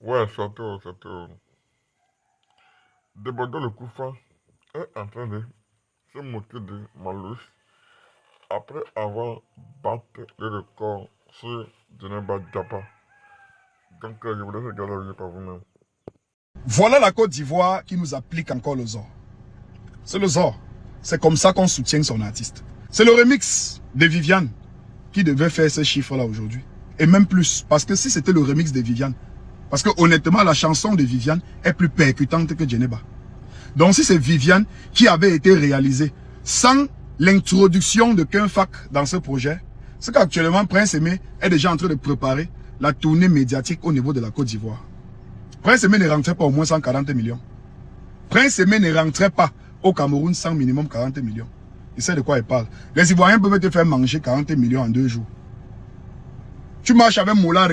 Ouais, surtout. Débordant le coup franc est en train de se moquer de Malus après avoir battu le record sur Djeneba Diapa. Donc, je vous laisse regarder par vous-même. Voilà la Côte d'Ivoire qui nous applique encore le ZOR. C'est le ZOR. C'est comme ça qu'on soutient son artiste. C'est le remix de Viviane qui devait faire ce chiffre-là aujourd'hui. Et même plus, parce que si c'était le remix de Viviane, parce que honnêtement, la chanson de Viviane est plus percutante que Djeneba. Donc si c'est Viviane qui avait été réalisée sans l'introduction de Kenfak dans ce projet, c'est qu'actuellement Prince Aimé est déjà en train de préparer la tournée médiatique au niveau de la Côte d'Ivoire. Prince Aimé ne rentrait pas au moins 140 millions. Prince Aimé ne rentrait pas au Cameroun sans minimum 40 millions. Il sait de quoi il parle. Les Ivoiriens peuvent te faire manger 40 millions en 2 jours. Tu marches avec Moulare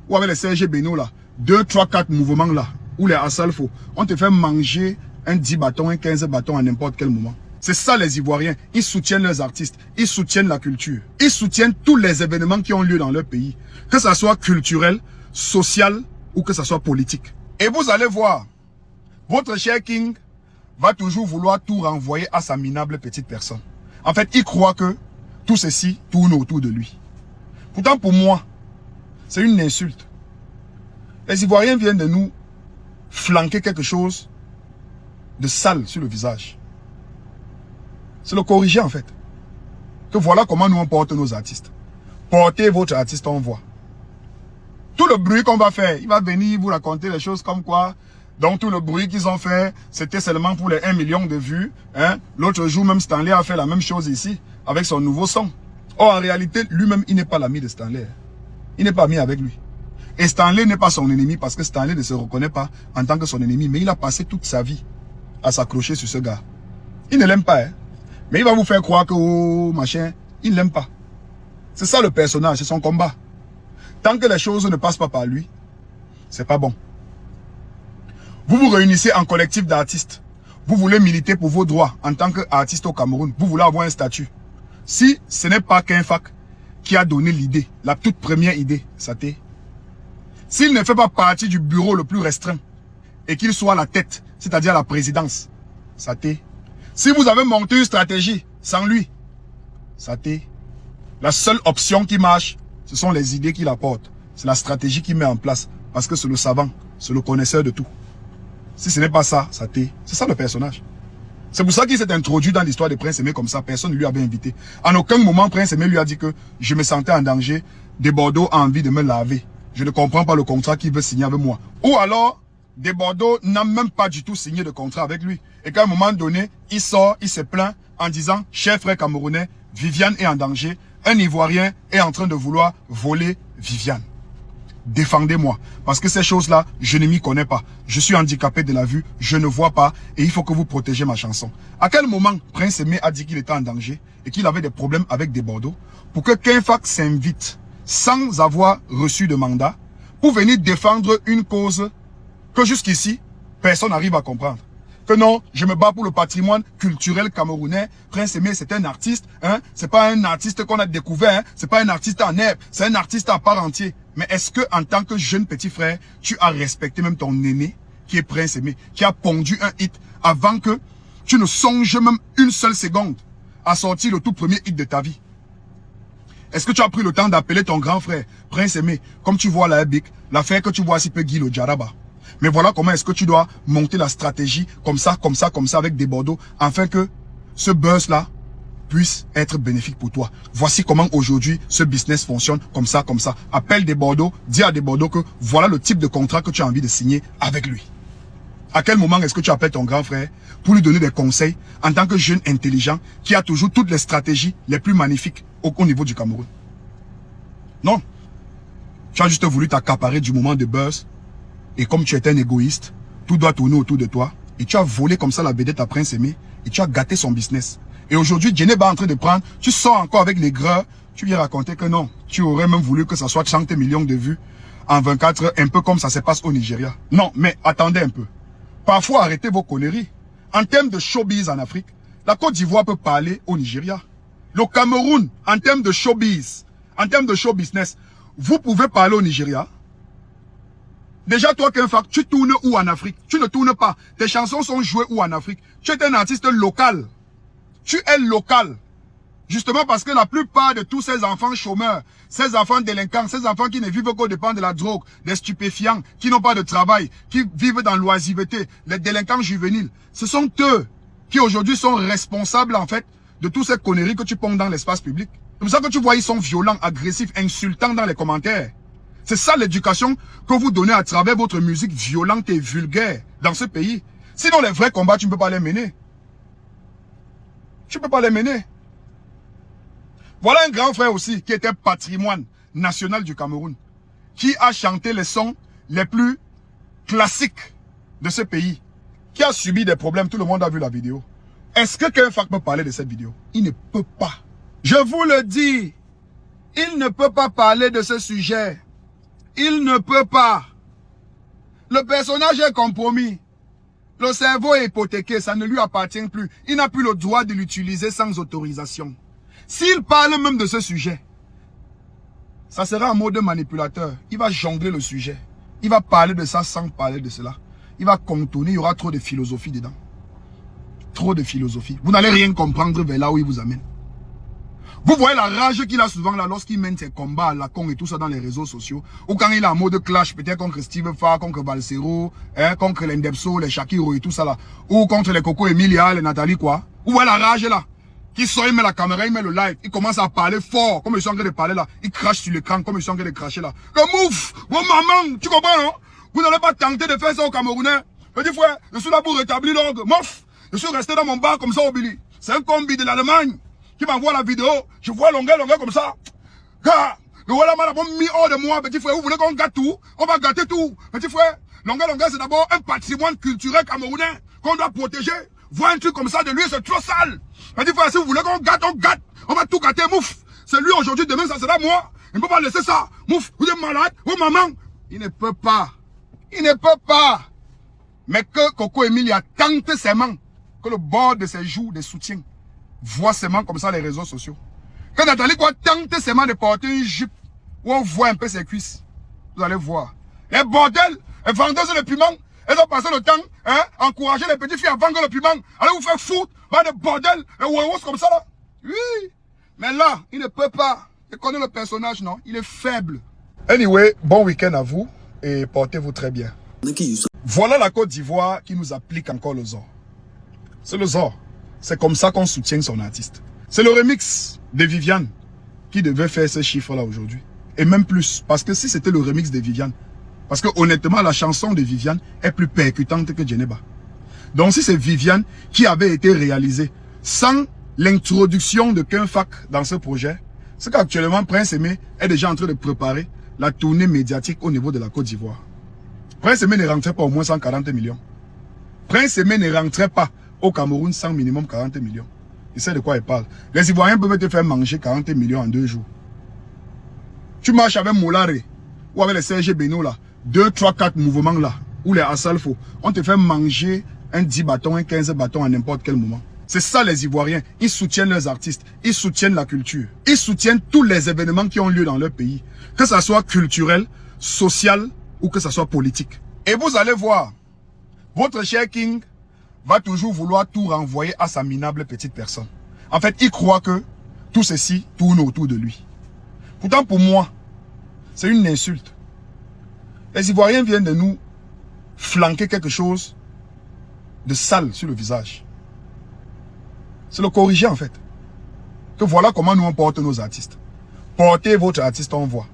ou avec les Serge Beno là, 2, 3, 4 mouvements là, ou les Assalfo, on te fait manger un 10 bâtons, un 15 bâtons à n'importe quel moment. C'est ça les Ivoiriens. Ils soutiennent leurs artistes, ils soutiennent la culture, ils soutiennent tous les événements qui ont lieu dans leur pays, que ça soit culturel, social ou que ça soit politique. Et vous allez voir, votre cher King va toujours vouloir tout renvoyer à sa minable petite personne. En fait, il croit que tout ceci tourne autour de lui. Pourtant, pour moi, c'est une insulte. Les Ivoiriens viennent de nous flanquer quelque chose de sale sur le visage. C'est le corriger en fait. Que voilà comment nous on porte nos artistes. Portez votre artiste, on voit. Tout le bruit qu'on va faire, il va venir vous raconter les choses comme quoi. Donc tout le bruit qu'ils ont fait, c'était seulement pour les 1 million de vues. Hein? L'autre jour, même Stanley a fait la même chose ici, avec son nouveau son. Or, en réalité, lui-même, il n'est pas l'ami de Stanley. Il n'est pas ami avec lui. Et Stanley n'est pas son ennemi parce que Stanley ne se reconnaît pas en tant que son ennemi. Mais il a passé toute sa vie à s'accrocher sur ce gars. Il ne l'aime pas, hein. Mais il va vous faire croire que, oh, machin, il ne l'aime pas. C'est ça le personnage, c'est son combat. Tant que les choses ne passent pas par lui, c'est pas bon. Vous vous réunissez en collectif d'artistes. Vous voulez militer pour vos droits en tant qu'artiste au Cameroun. Vous voulez avoir un statut. Si ce n'est pas Kenfak qui a donné l'idée, la toute première idée, ça t'est. S'il ne fait pas partie du bureau le plus restreint et qu'il soit à la tête, c'est-à-dire la présidence, ça t'est. Si vous avez monté une stratégie sans lui, ça t'est. La seule option qui marche, ce sont les idées qu'il apporte. C'est la stratégie qu'il met en place. Parce que c'est le savant, c'est le connaisseur de tout. Si ce n'est pas ça, ça t'est. C'est ça le personnage. C'est pour ça qu'il s'est introduit dans l'histoire de Prince Aimé comme ça. Personne ne lui avait invité. En aucun moment, Prince Aimé lui a dit que je me sentais en danger. Desbordeaux a envie de me laver. Je ne comprends pas le contrat qu'il veut signer avec moi. Ou alors, Desbordeaux n'a même pas du tout signé de contrat avec lui. Et qu'à un moment donné, il sort, il se plaint en disant, cher frère camerounais, Viviane est en danger. Un Ivoirien est en train de vouloir voler Viviane. Défendez-moi. Parce que ces choses-là, je ne m'y connais pas. Je suis handicapé de la vue, je ne vois pas et il faut que vous protégez ma chanson. À quel moment Prince Aimé a dit qu'il était en danger et qu'il avait des problèmes avec Desbordeaux pour que Kenfak s'invite sans avoir reçu de mandat pour venir défendre une cause que jusqu'ici, personne n'arrive à comprendre. Que non, je me bats pour le patrimoine culturel camerounais. Prince Aimé, c'est un artiste, hein. C'est pas un artiste qu'on a découvert, hein. C'est pas un artiste en herbe, c'est un artiste à part entier. Mais est-ce que, en tant que jeune petit frère, tu as respecté même ton aîné, qui est Prince Aimé, qui a pondu un hit avant que tu ne songes même une seule seconde à sortir le tout premier hit de ta vie? Est-ce que tu as pris le temps d'appeler ton grand frère, Prince Aimé, comme tu vois la Bic, l'affaire que tu vois si peu Guy le Djaraba? Mais voilà comment est-ce que tu dois monter la stratégie comme ça, avec Desbordeaux, afin que ce buzz-là puisse être bénéfique pour toi. Voici comment aujourd'hui ce business fonctionne comme ça. Appelle Desbordeaux, dis à Desbordeaux que voilà le type de contrat que tu as envie de signer avec lui. À quel moment est-ce que tu appelles ton grand frère pour lui donner des conseils en tant que jeune intelligent qui a toujours toutes les stratégies les plus magnifiques au niveau du Cameroun? Non. Tu as juste voulu t'accaparer du moment de buzz. Et comme tu es un égoïste, tout doit tourner autour de toi. Et tu as volé comme ça la vedette à Prince Aimé. Et tu as gâté son business. Et aujourd'hui, Djeneba est en train de prendre. Tu sors encore avec les gras. Tu viens raconter que non. Tu aurais même voulu que ça soit 30 millions de vues en 24 heures. Un peu comme ça se passe au Nigeria. Non, mais attendez un peu. Parfois, arrêtez vos conneries. En termes de showbiz en Afrique, la Côte d'Ivoire peut parler au Nigeria. Le Cameroun, en termes de showbiz, en termes de show business, vous pouvez parler au Nigeria. Déjà, toi, Kenfak, tu tournes où en Afrique? Tu ne tournes pas. Tes chansons sont jouées où en Afrique? Tu es un artiste local. Tu es local. Justement parce que la plupart de tous ces enfants chômeurs, ces enfants délinquants, ces enfants qui ne vivent qu'au dépend de la drogue, des stupéfiants, qui n'ont pas de travail, qui vivent dans l'oisiveté, les délinquants juvéniles, ce sont eux qui aujourd'hui sont responsables en fait de toutes ces conneries que tu ponds dans l'espace public. C'est pour ça que tu vois, ils sont violents, agressifs, insultants dans les commentaires. C'est ça l'éducation que vous donnez à travers votre musique violente et vulgaire dans ce pays. Sinon les vrais combats, tu ne peux pas les mener. Tu ne peux pas les mener. Voilà un grand frère aussi qui était patrimoine national du Cameroun, qui a chanté les sons les plus classiques de ce pays, qui a subi des problèmes. Tout le monde a vu la vidéo. Est-ce que Kenfak peut parler de cette vidéo? Il ne peut pas. Je vous le dis, il ne peut pas parler de ce sujet. Il ne peut pas. Le personnage est compromis. Le cerveau est hypothéqué, ça ne lui appartient plus. Il n'a plus le droit de l'utiliser sans autorisation. S'il parle même de ce sujet, ça sera en mode manipulateur. Il va jongler le sujet. Il va parler de ça sans parler de cela. Il va contourner, il y aura trop de philosophie dedans. Trop de philosophie. Vous n'allez rien comprendre vers là où il vous amène. Vous voyez la rage qu'il a souvent là lorsqu'il mène ses combats à la con et tout ça dans les réseaux sociaux. Ou quand il est en mode clash, peut-être contre Steve Farr, contre Balsero, contre les Ndepso, les Shakiro et tout ça là. Ou contre les Coco Emilia, les Nathalie quoi. Vous voyez la rage là. Qui sort, il met la caméra, il met le live, il commence à parler fort, comme ils sont en train de parler là. Il crache sur l'écran, comme ils sont en train de cracher là. Comme ouf, oh maman, tu comprends non? Vous n'allez pas tenter de faire ça aux Camerounais. Petit frère, je suis là pour rétablir l'ordre. Mouf, je suis resté dans mon bar comme ça au Billy. C'est un combi de l'Allemagne qui m'envoie la vidéo. Je vois longueur comme ça. Ah, le voilà m'a d'abord mis hors de moi, petit frère. Vous voulez qu'on gâte tout? On va gâter tout. Petit frère, longueur, c'est d'abord un patrimoine culturel camerounais qu'on doit protéger. Voir un truc comme ça de lui, c'est trop sale. Petit frère, si vous voulez qu'on gâte, on gâte. On va tout gâter, mouf. C'est lui aujourd'hui, demain, ça sera moi. Il ne peut pas laisser ça. Mouf, vous êtes malade. Oh maman. Il ne peut pas. Il ne peut pas. Mais que Coco Emilia tente ses mains, que le bord de ses joues, des soutiens, voit ses mains comme ça les réseaux sociaux. Que Nathalie quoi tente ses mains de porter une jupe où on voit un peu ses cuisses. Vous allez voir. Les bordels, les vendeuses de piment, elles ont passé le temps, encourager les petites filles à vendre le piment. Allez vous faire foutre, pas de bordel, les ouéos comme ça là. Oui. Mais là, il ne peut pas. Il connaît le personnage, non? Il est faible. Anyway, bon week-end à vous et portez-vous très bien. Voilà la Côte d'Ivoire qui nous applique encore le ZOR. C'est le ZOR. C'est comme ça qu'on soutient son artiste. C'est le remix de Viviane qui devait faire ce chiffre-là aujourd'hui. Et même plus. Parce que si c'était le remix de Viviane, parce que honnêtement, la chanson de Viviane est plus percutante que Djeneba. Donc si c'est Viviane qui avait été réalisée sans l'introduction de Kenfak dans ce projet, c'est qu'actuellement Prince Aimé est déjà en train de préparer la tournée médiatique au niveau de la Côte d'Ivoire. Prince Aimé ne rentrait pas au moins 140 millions. Prince Aimé ne rentrait pas au Cameroun sans minimum 40 millions. Il sait de quoi il parle. Les Ivoiriens peuvent te faire manger 40 millions en 2 jours. Tu marches avec Moulare ou avec les Serge Beno là, 2, 3, 4 mouvements là, ou les Assalfo, on te fait manger un 10 bâtons, un 15 bâtons à n'importe quel moment. C'est ça les Ivoiriens. Ils soutiennent leurs artistes, ils soutiennent la culture, ils soutiennent tous les événements qui ont lieu dans leur pays. Que ça soit culturel, social ou que ça soit politique. Et vous allez voir, votre cher King va toujours vouloir tout renvoyer à sa minable petite personne. En fait, il croit que tout ceci tourne autour de lui. Pourtant, pour moi, c'est une insulte. Les Ivoiriens viennent de nous flanquer quelque chose de sale sur le visage. C'est le corriger en fait. Que voilà comment nous on porte nos artistes. Portez votre artiste, on voit.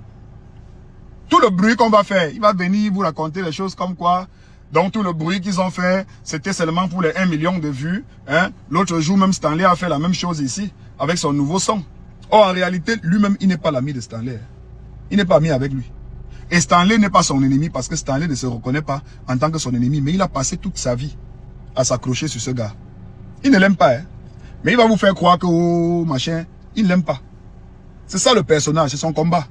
Tout le bruit qu'on va faire, il va venir vous raconter les choses comme quoi. Donc tout le bruit qu'ils ont fait, c'était seulement pour les 1 million de vues. L'autre jour, même Stanley a fait la même chose ici, avec son nouveau son. Or, en réalité, lui-même, il n'est pas l'ami de Stanley. Il n'est pas ami avec lui. Et Stanley n'est pas son ennemi parce que Stanley ne se reconnaît pas en tant que son ennemi. Mais il a passé toute sa vie à s'accrocher sur ce gars. Il ne l'aime pas, hein. Mais il va vous faire croire que, oh, machin, il ne l'aime pas. C'est ça le personnage, c'est son combat.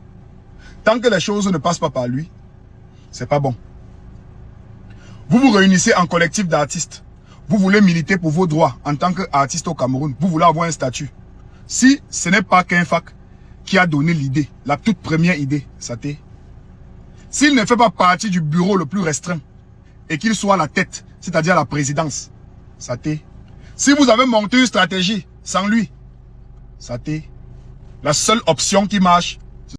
Tant que les choses ne passent pas par lui, c'est pas bon. Vous vous réunissez en collectif d'artistes. Vous voulez militer pour vos droits en tant qu'artiste au Cameroun. Vous voulez avoir un statut. Si ce n'est pas Kenfak qui a donné l'idée, la toute première idée, ça t'est. S'il ne fait pas partie du bureau le plus restreint et qu'il soit à la tête, c'est-à-dire à la présidence, ça t'est. Si vous avez monté une stratégie sans lui, ça t'est. La seule option qui marche,